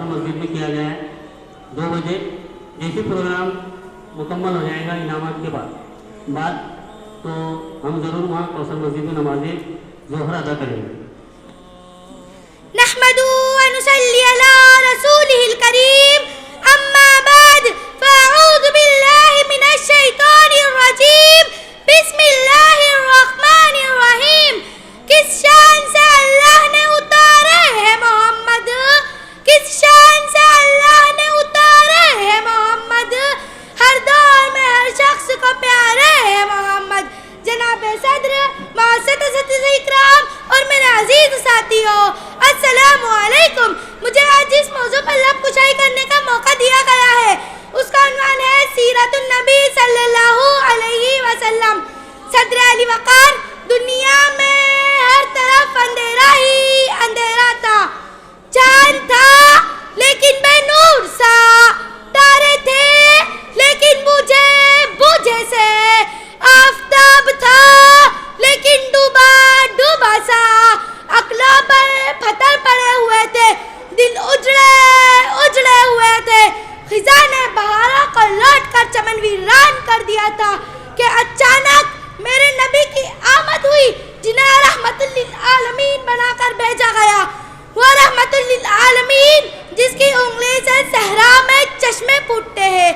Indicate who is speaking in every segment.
Speaker 1: मस्जिद में किया गया है 2 बजे। जैसे प्रोग्राम मुकम्मल हो जाएगा इनामात के बाद तो हम ज़रूर वहाँ कौसर मस्जिद में नमाज ज़ोहर अदा करेंगे।
Speaker 2: नहमदु व नुसल्ली अला रसूलिहिल करीम, अम्मा बाद, फ़अऊज़ु बिल्लाहि मिनश शैतानिर रजीम, बिस्मिल्लाहिर रहमानिर रहीम। किस शान से अल्लाह ने उतारे हैं मोहम्मद, किस शान से अल्लाह ने उतारे हैं मोहम्मद, हर दौर में हर शख्स को प्यारे हैं मोहम्मद। जनाब सदर मासद इकराम और मेरे अजीज साथियों, अस्सलामु अलैकुम। मुझे आज जिस मौजू पर लब कुशाई करने का मौका दिया गया है उसका उन्वान है सीरतुन नबी सल्लल्लाहु अलैहि वसल्लम। सदर अली वक़ार, दुनिया में हर तरफ अंधेरा ही अंधेरा था, चांद था लेकिन बेनूर सा, तारे थे लेकिन बुझे से, आफताब था लेकिन डूबा सा, अकलों पर पत्थर पड़े हुए थे, दिल उजड़े हुए थे। खिज़ा ने बहारों को लौट कर चमन वीरान कर दिया था कि अचानक मेरे नबी की आमद हुई, जिन्हें रहमतुल लिल आलमीन बनाकर भेजा गया। वो रहमतुल लिल आलमीन जिसकी उंगली से सहरा में चश्मे फूटते हैं,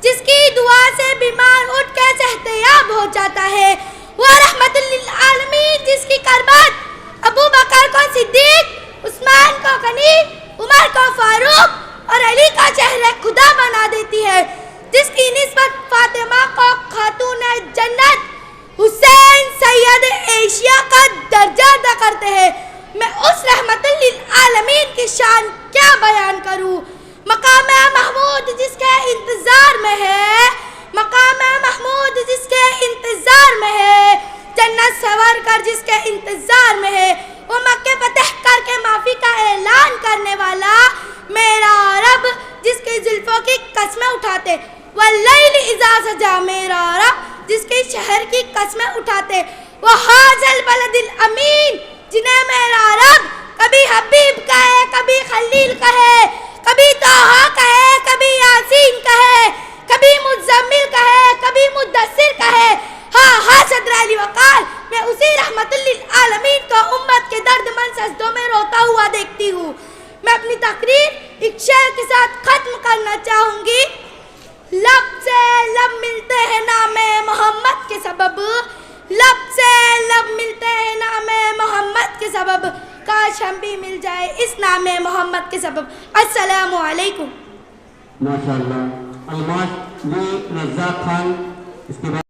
Speaker 2: जिसकी दुआ से बीमार उठ के सेहतयाब हो जाता है। वो रहमतुल लिल आलमीन जिसकी करबत अबू बकर को सिद्दीक, उस्मान को गनी, उमर को फारूक और अली का चेहरे खुदा बना देती है, जिसकी निस्बत फातिमा को खातून जन्नत, हुसैन सैयद एशिया का दर्जा अदा करते हैं। मैं उस रहमतुल लिल आलमीन की शान क्या बयान करूं। मकाम महमूद जिसके इंतजार में है, मकाम महमूद जिसके इंतजार में है, जन्नत सवर कर जिसके इंतजार में है, वो मक्के फतह करके माफी का ऐलान करने वाला मेरा रब, जिसकी जुल्फों की कस्में उठाते, वल्लैल इज़ा सजा, मेरा रब जिसके शहर की कस्में उठाते, वो हाज़ल बलदिल अमीन, जिन्हें मेरा रब कभी हबीब कहे, कभी खलील कहे, कभी तोहा कहे, कभी यासीन कहे, कभी मुज़म्मिल कहे, कभी मुद्दस्सिर कहे। हाँ सदर अली वक़ार, मैं उसी रहमतुल लिल आलमीन को उम्मत के दर्दमंद सजदों में रोता हुआ देखती हूँ। मैं अपनी तकरीर एक शेर के साथ खत्म करना चाहूँगी। लब से लब मिलते हैं नामे मोहम्मद के सबब, लब से लब मिलते हैं नामे मोहम्मद के सबब, काश हम भी मिल जाए इस नामे मोहम्मद के सबब। अस्सलामु अलैकुम।
Speaker 1: माशाअल्लाह। अलमास रज़्ज़ाक़ खान, इसके बाद